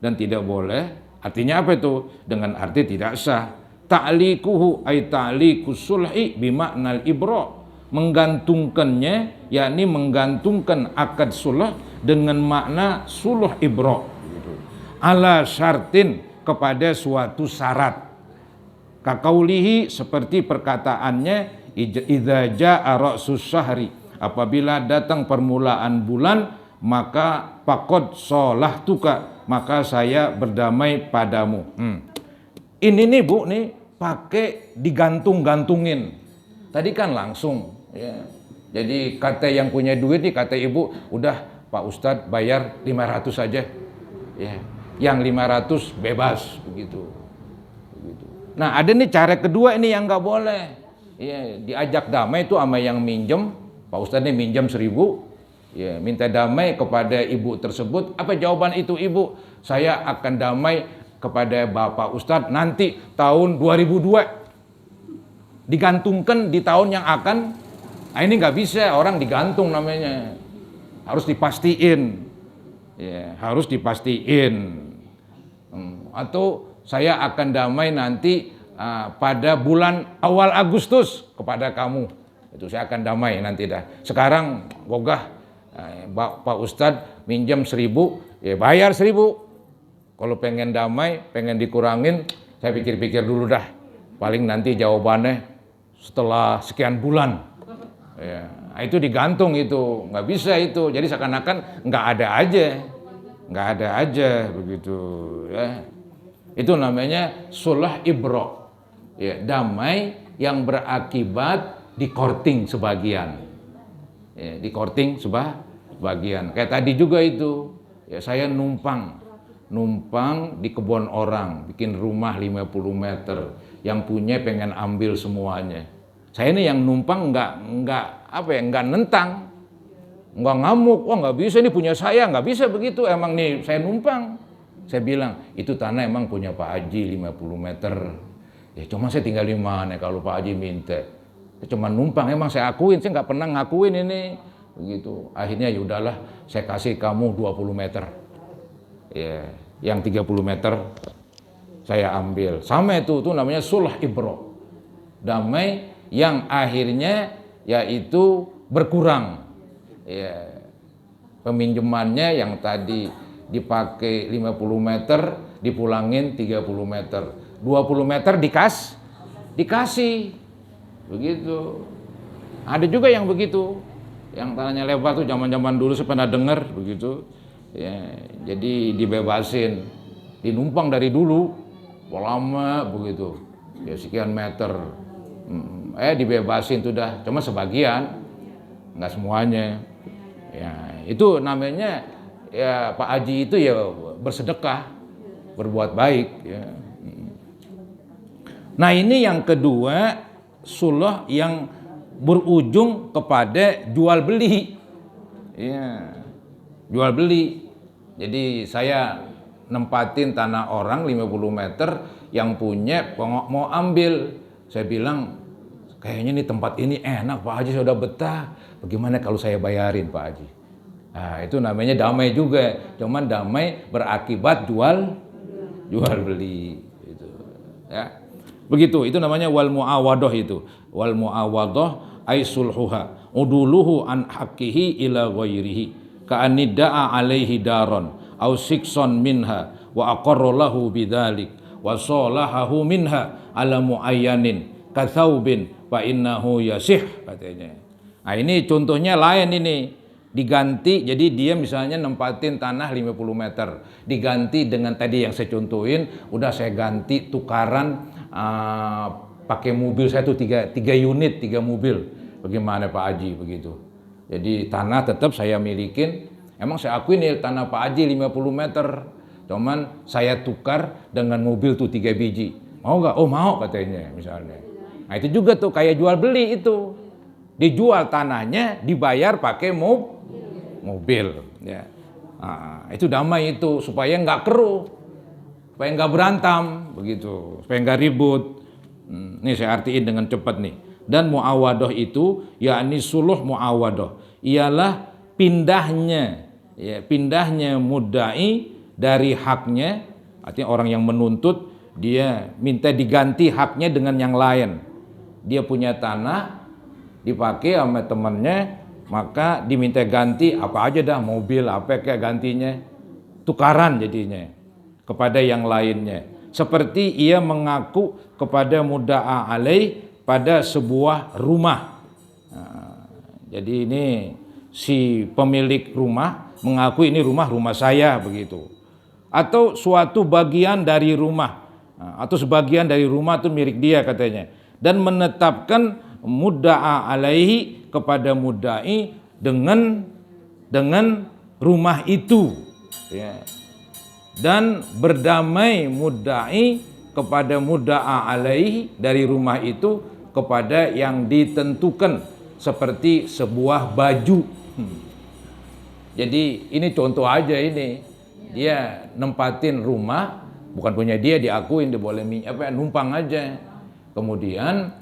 dan tidak boleh artinya apa itu? Dengan arti tidak sah. Ta'liquhu ay ta'liqus sulhi bimakna al-ibra, menggantungkannya yakni menggantungkan akad sulh dengan makna sulh ibra gitu. Ala syartin, kepada suatu syarat. Kakaulihi, seperti perkataannya, idza jaa ra'sus syahri, apabila datang permulaan bulan, maka faqad sholahtuka, maka saya berdamai padamu. Ini nih Bu nih pakai digantung-gantungin. Tadi kan langsung ya. Jadi kata yang punya duit nih, kata ibu, udah Pak Ustadz bayar 500 saja. Ya. Yang 500 bebas begitu. Nah, ada nih cara kedua ini yang nggak boleh. Ya, diajak damai itu sama yang minjem, Pak Ustadz nih minjem 1.000, ya, minta damai kepada ibu tersebut. Apa jawaban itu ibu? Saya akan damai kepada Bapak Ustadz nanti tahun 2002. Digantungkan di tahun yang akan. Nah, ini nggak bisa, orang digantung namanya. Harus dipastiin. Ya, harus dipastiin. Atau saya akan damai nanti pada bulan awal Agustus kepada kamu. Itu saya akan damai nanti dah. Sekarang gogah Pak Ustadz minjem 1.000, ya bayar 1.000. Kalau pengen damai, pengen dikurangin, saya pikir-pikir dulu dah. Paling nanti jawabannya setelah sekian bulan. Ya, itu digantung itu, nggak bisa itu. Jadi seakan-akan nggak ada aja begitu. Ya. Itu namanya sulh ibro, ya, damai yang berakibat dikorting sebagian, ya, dikorting sebagian. Kayak tadi juga itu, ya, saya numpang di kebun orang, bikin rumah 50 meter, yang punya pengen ambil semuanya. Saya ini yang numpang nggak nentang, nggak ngamuk, wah nggak bisa, ini punya saya, nggak bisa begitu, emang nih saya numpang. Saya bilang, itu tanah emang punya Pak Haji 50 meter. Ya cuma saya tinggal di mana kalau Pak Haji minta. Cuma numpang, emang saya akuin, saya nggak pernah ngakuin ini. Begitu. Akhirnya ya udahlah, saya kasih kamu 20 meter. Ya, yang 30 meter saya ambil. Sama itu namanya sulh ibro. Damai yang akhirnya yaitu berkurang. Ya, peminjamannya yang tadi dipakai 50 meter, dipulangin 30 meter. 20 meter dikasih. Begitu. Ada juga yang begitu. Yang tanahnya lebar tuh zaman-zaman dulu saya pernah dengar begitu. Ya, jadi dibebasin. Dinumpang dari dulu. Lama begitu. Ya sekian meter. Dibebasin tuh dah. Cuma sebagian. Enggak semuanya. Ya, itu namanya ya Pak Haji itu ya bersedekah, berbuat baik. Ya. Nah ini yang kedua, sulh yang berujung kepada jual beli. Ya, jual beli. Jadi saya nempatin tanah orang 50 meter, yang punya mau ambil. Saya bilang, kayaknya nih tempat ini enak Pak Haji, saya udah betah. Bagaimana kalau saya bayarin Pak Haji? Nah, itu namanya damai juga, cuman damai berakibat jual beli gitu. Ya. Begitu, itu namanya wal muawadah itu. Wal muawadah ay sulhuha uduluhu an haqqihi ila ghairihi ka anidaa alaihi daron au sikson minha wa aqarra lahu bidzalik wa salahahu minha ala muayyanin ka tsaubin fa innahu yasih katanya. Nah, ini contohnya lain ini. Diganti, jadi dia misalnya nempatin tanah 50 meter, diganti dengan tadi yang saya contohin, udah saya ganti tukaran pakai mobil saya tuh 3 unit, 3 mobil. Bagaimana Pak Haji begitu. Jadi tanah tetap saya milikin, emang saya akuin nih tanah Pak Haji 50 meter, cuman saya tukar dengan mobil tuh 3 biji. Mau nggak? Oh mau katanya misalnya. Nah itu juga tuh kayak jual beli itu. Dijual tanahnya, dibayar pakai mobil, ya. Nah, itu damai itu supaya nggak keruh, supaya nggak berantem, begitu, supaya nggak ribut. Ini saya artiin dengan cepat nih. Dan muawadah itu, yakni suluh muawadah, ialah pindahnya mudda'i dari haknya, artinya orang yang menuntut dia minta diganti haknya dengan yang lain. Dia punya tanah dipakai sama temannya, maka diminta ganti apa aja dah, mobil apa kayak gantinya, tukaran jadinya kepada yang lainnya. Seperti ia mengaku kepada mudda'a alaih pada sebuah rumah. Nah, jadi ini si pemilik rumah mengaku ini rumah saya begitu. Atau suatu bagian dari rumah, atau sebagian dari rumah itu milik dia katanya. Dan menetapkan mudda'a alaihi kepada mudda'i dengan rumah itu, ya. Dan berdamai mudda'i kepada mudda'a alaihi dari rumah itu kepada yang ditentukan seperti sebuah baju. Jadi ini contoh aja ini. Dia nempatin rumah bukan punya dia, diakuin dia boleh numpang aja. Kemudian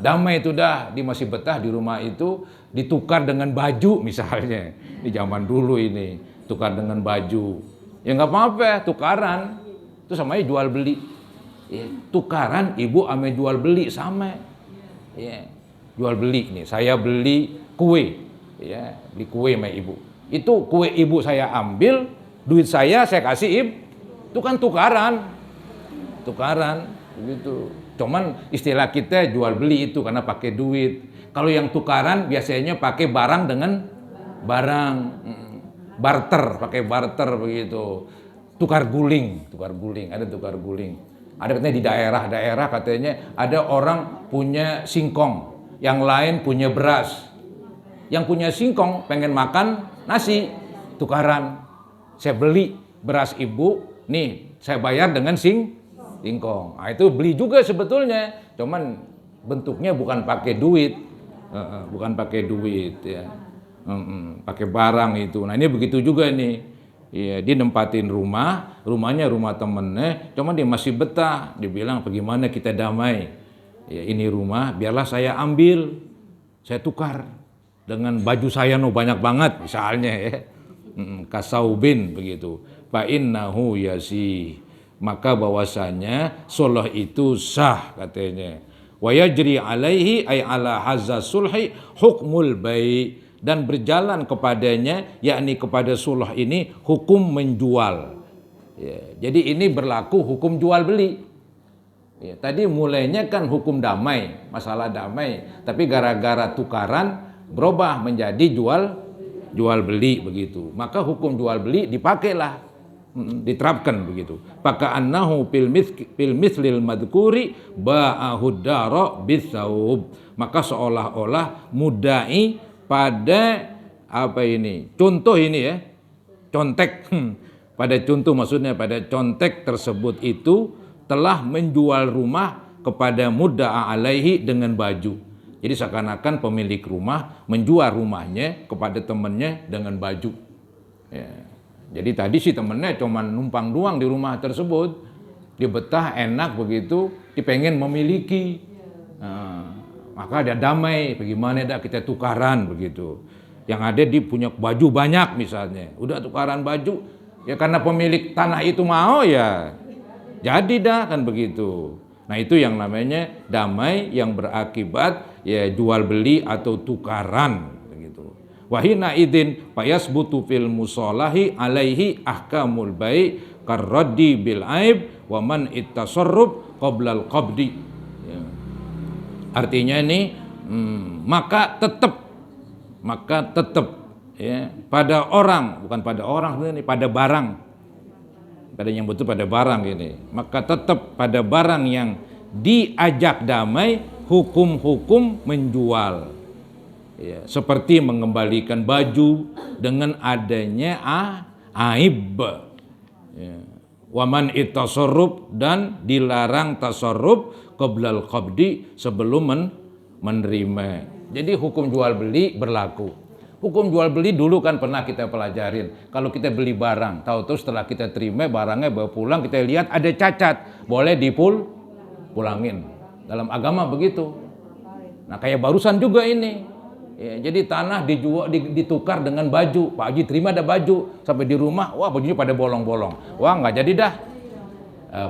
damai itu dah, dia masih betah di rumah itu, ditukar dengan baju misalnya. Di zaman dulu ini tukar dengan baju. Ya nggak apa-apa, tukaran. Itu samanya jual beli. Ya, tukaran ibu ame jual beli sama. Ya, jual beli nih. Saya beli kue. Ya, beli kue sama ibu. Itu kue ibu saya ambil, duit saya kasih ibu. Itu kan tukaran. Tukaran begitu. Cuman istilah kita jual beli itu karena pakai duit. Kalau yang tukaran biasanya pakai barang dengan barang. Barter, pakai barter begitu. Tukar guling, ada tukar guling. Ada katanya di daerah-daerah katanya ada orang punya singkong, yang lain punya beras. Yang punya singkong pengen makan nasi, tukaran. Saya beli beras ibu, nih saya bayar dengan singkong. Nah, itu beli juga sebetulnya, cuman bentuknya bukan pakai duit, ya. Pakai barang itu. Nah ini begitu juga nih. Ya, dia nempatin rumahnya rumah temennya, cuman dia masih betah. Dia bilang bagaimana kita damai. Ya, ini rumah biarlah saya ambil, saya tukar dengan baju saya banyak banget misalnya ya. Kasaubin begitu. Fa innahu yasi. Maka bahwasanya sulh itu sah katanya. Wa yajri alaihi ay ala hazza sulhi hukmul bai'. Dan berjalan kepadanya, yakni kepada sulh ini hukum menjual. Ya, jadi ini berlaku hukum jual beli. Ya, tadi mulainya kan hukum damai, masalah damai, tapi gara-gara tukaran berubah menjadi jual beli begitu. Maka hukum jual beli dipakailah, diterapkan begitu. Faka'annahu fil mithlil madhkuri ba'ahud dara bisaub. Maka seolah-olah mudda'i pada contoh ini ya, contek, pada contoh maksudnya pada contek tersebut itu telah menjual rumah kepada mudda'a alaihi dengan baju. Jadi seakan-akan pemilik rumah menjual rumahnya kepada temannya dengan baju. Ya. Jadi tadi si temannya cuma numpang doang di rumah tersebut, dia betah enak begitu, dia pengen memiliki. Maka ada damai, bagaimana dah kita tukaran begitu. Yang ada dia punya baju banyak misalnya, udah tukaran baju, ya karena pemilik tanah itu mau ya, jadi dah kan begitu. Nah itu yang namanya damai yang berakibat ya jual beli atau tukaran begitu. Wahina idin payasbutu fil musolahi alaihi ahkamul bai' karraddi bil aib wa man ittasarruf qoblal qabdi. Artinya ini maka tetap ya pada orang, bukan pada orang ini, pada barang, pada yang betul pada barang ini, maka tetap pada barang yang diajak damai hukum-hukum menjual ya, seperti mengembalikan baju dengan adanya aib ya. Waman itasarruf dan dilarang tasarruf qoblal qabdi sebelum menerima. Jadi hukum jual beli berlaku. Hukum jual beli dulu kan pernah kita pelajarin. Kalau kita beli barang, tahu-tahu setelah kita terima barangnya bawa pulang, kita lihat ada cacat, boleh pulangin. Dalam agama begitu. Nah kayak barusan juga ini. Ya, jadi tanah ditukar dengan baju. Pak Haji terima ada baju, sampai di rumah, wah bajunya pada bolong-bolong. Wah nggak jadi dah.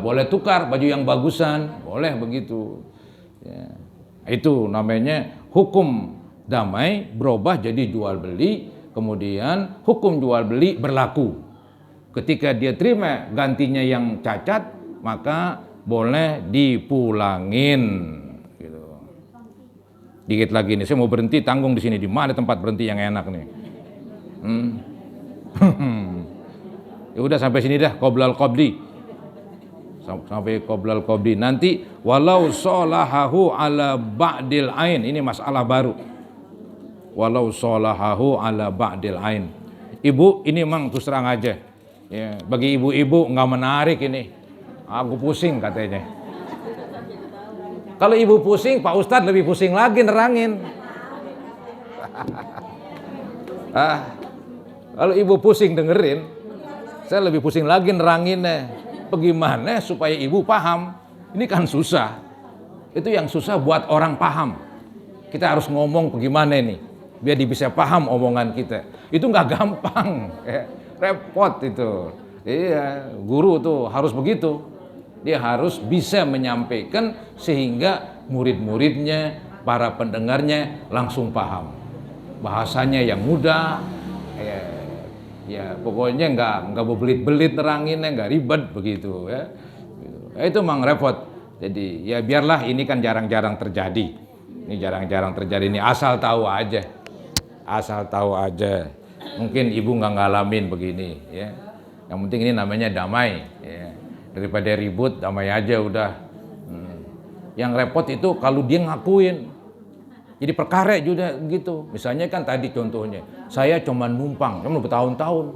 Boleh tukar baju yang bagusan, boleh begitu. Ya. Itu namanya hukum damai berubah jadi jual beli, kemudian hukum jual beli berlaku. Ketika dia terima gantinya yang cacat, maka boleh dipulangin. Gitu. Dikit lagi nih, saya mau berhenti tanggung di sini. Di mana tempat berhenti yang enak nih? Ya udah sampai sini dah, qoblal qabdi. Sampai qoblal qabdi. Nanti walau sholahahu ala ba'dil ain, ini masalah baru. Walau sholahahu ala ba'dil ain. Ibu, ini memang terus terang aja ya, bagi ibu-ibu nggak menarik ini. Aku pusing katanya. Kalau ibu pusing, Pak Ustadz lebih pusing lagi nerangin. Kalau ibu pusing dengerin, saya lebih pusing lagi neranginnya. Bagaimana supaya ibu paham? Ini kan susah. Itu yang susah buat orang paham. Kita harus ngomong bagaimana nih, biar dia bisa paham omongan kita. Itu nggak gampang, ya. Repot itu. Iya, guru tuh harus begitu. Dia harus bisa menyampaikan sehingga murid-muridnya, para pendengarnya langsung paham. Bahasanya yang mudah, ya pokoknya nggak bebelit-belit neranginnya, nggak ribet begitu ya. Itu memang repot. Jadi ya biarlah, ini kan jarang-jarang terjadi. Ini jarang-jarang terjadi, ini asal tahu aja. Asal tahu aja. Mungkin ibu nggak ngalamin begini ya. Yang penting ini namanya damai ya. Daripada ribut, damai aja udah. Yang repot itu kalau dia ngakuin. Jadi perkara juga gitu. Misalnya kan tadi contohnya, saya cuma numpang, cuma bertahun-tahun.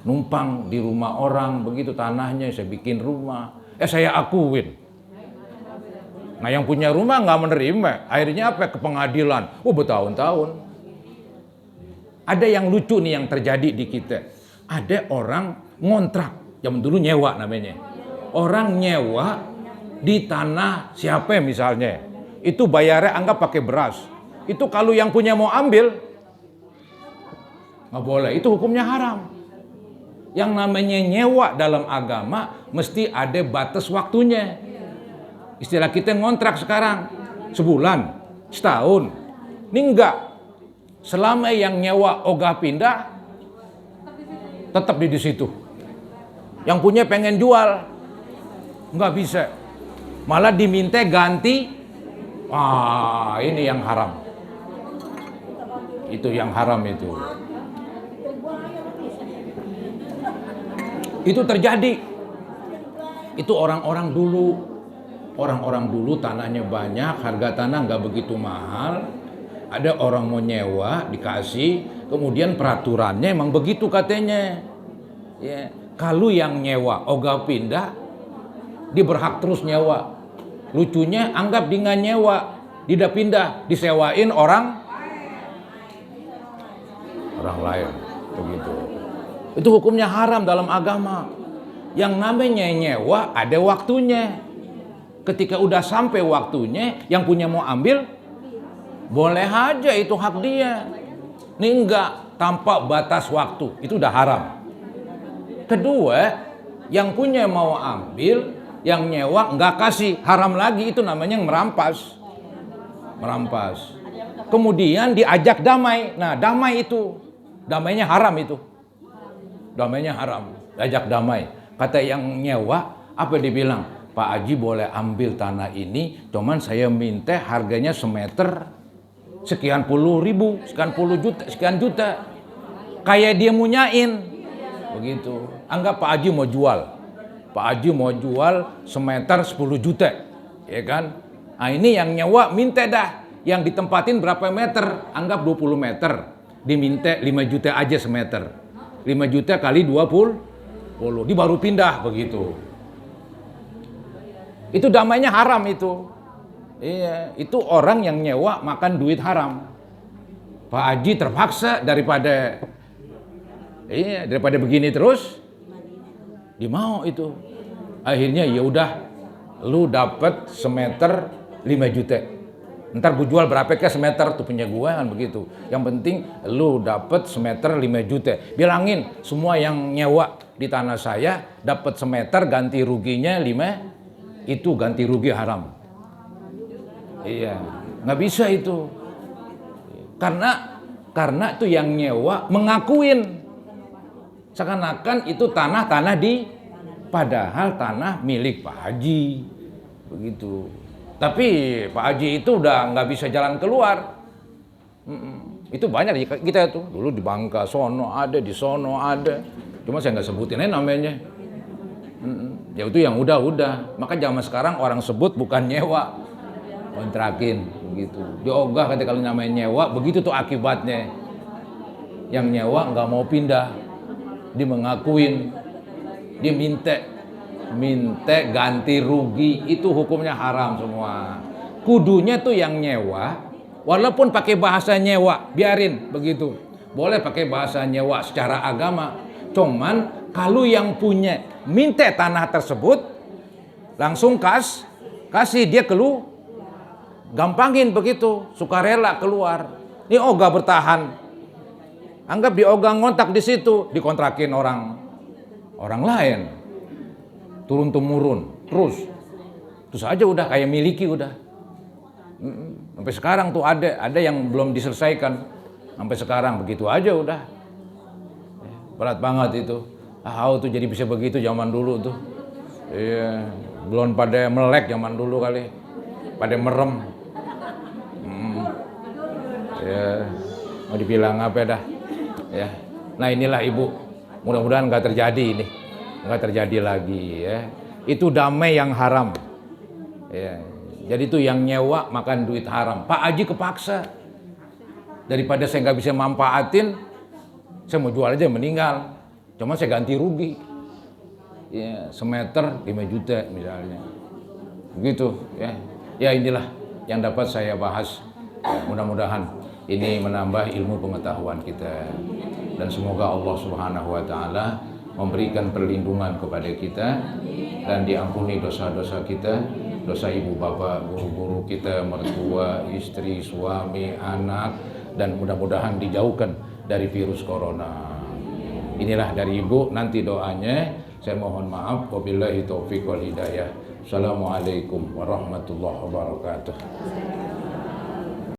Numpang di rumah orang, begitu tanahnya saya bikin rumah. Saya akuin. Nah yang punya rumah nggak menerima, akhirnya apa? Ke pengadilan. Bertahun-tahun. Ada yang lucu nih yang terjadi di kita. Ada orang ngontrak, zaman dulu nyewa namanya. Orang nyewa di tanah siapa misalnya, itu bayarnya anggap pakai beras. Itu kalau yang punya mau ambil, nggak boleh, itu hukumnya haram. Yang namanya nyewa dalam agama mesti ada batas waktunya. Istilah kita ngontrak sekarang, sebulan, setahun. Ini enggak. Selama yang nyewa ogah pindah, tetap di situ. Yang punya pengen jual, nggak bisa. Malah diminta ganti. Ini yang haram. Itu yang haram itu. Itu terjadi. Itu orang-orang dulu tanahnya banyak, harga tanah nggak begitu mahal. Ada orang mau nyewa, dikasih, kemudian peraturannya emang begitu katanya. Ya, kalau yang nyewa ogah pindah, dia berhak terus nyewa. Lucunya anggap dia nggak nyewa, dia pindah, disewain orang lain, begitu. Itu hukumnya haram dalam agama. Yang namanya nyewa ada waktunya. Ketika udah sampai waktunya, yang punya mau ambil, boleh aja, itu hak dia. Ini enggak, tanpa batas waktu, itu udah haram. Kedua, yang punya mau ambil, yang nyewa enggak kasih, haram lagi, itu namanya merampas. Kemudian diajak damai. Nah, damai itu, damainya haram itu. Damainya haram, diajak damai. Kata yang nyewa, apa dibilang? Pak Haji boleh ambil tanah ini, cuman saya minta harganya semeter sekian puluh ribu, sekian juta. Kayak dia munyain. Begitu. Anggap Pak Haji mau jual. Pak Haji mau jual semeter 10 juta. Ya kan? Nah ini yang nyewa minta dah. Yang ditempatin berapa meter? Anggap 20 meter. Diminta 5 juta aja semeter. 5 juta kali 20. Dia baru pindah begitu. Itu damainya haram itu. Iya, itu orang yang nyewa makan duit haram. Pak Haji terpaksa daripada begini terus, dia mau itu. Akhirnya ya udah, lu dapat semeter 5 juta. Ntar gue jual berapa ke semeter tuh punya gue kan begitu. Yang penting lu dapat semeter 5 juta. Bilangin semua yang nyewa di tanah saya dapat semeter, ganti ruginya 5, itu ganti rugi haram. Iya, nggak bisa itu. Karena itu yang nyewa mengakuin seakan-akan itu tanah di, padahal tanah milik Pak Haji, begitu. Tapi Pak Haji itu udah nggak bisa jalan keluar. Itu banyak di kita tuh. Dulu di Bangka sono ada, di sono ada. Cuma saya nggak sebutin aja namanya. Ya itu yang udah. Maka zaman sekarang orang sebut bukan nyewa, kontrakin begitu. Diogah kata kalau namanya nyewa, begitu tuh akibatnya. Yang nyewa nggak mau pindah, dia mengakuin dia minta ganti rugi, itu hukumnya haram semua. Kudunya tuh yang nyewa, walaupun pakai bahasa nyewa, biarin begitu. Boleh pakai bahasa nyewa secara agama. Cuman kalau yang punya minta tanah tersebut, langsung kasih dia gampangin begitu, sukarela keluar. Ini ogah bertahan. Anggap di ogah ngontak di situ, dikontrakin orang lain. Turun temurun, terus aja udah kayak miliki udah. Sampai sekarang tuh ada yang belum diselesaikan. Sampai sekarang begitu aja udah. Berat banget itu. Tuh jadi bisa begitu zaman dulu tuh. Iya, belum pada melek zaman dulu kali. Pada merem. Ya, mau dibilang apa dah? Ya. Nah, inilah Ibu. Mudah-mudahan nggak terjadi ini. Nggak terjadi lagi ya. Itu damai yang haram. Ya. Jadi itu yang nyewa makan duit haram. Pak Haji kepaksa. Daripada saya nggak bisa manfaatin, saya mau jual aja meninggal. Cuma saya ganti rugi. Ya, semeter 5 juta misalnya. Begitu ya. Ya inilah yang dapat saya bahas. Ya, mudah-mudahan ini menambah ilmu pengetahuan kita. Dan semoga Allah Subhanahu wa taala memberikan perlindungan kepada kita dan diampuni dosa-dosa kita, dosa ibu bapak, guru-guru kita, mertua, istri, suami, anak, dan mudah-mudahan dijauhkan dari virus corona. Inilah dari Ibu, nanti doanya. Saya mohon maaf, wabillahi taufiq wal hidayah. Assalamualaikum warahmatullahi wabarakatuh.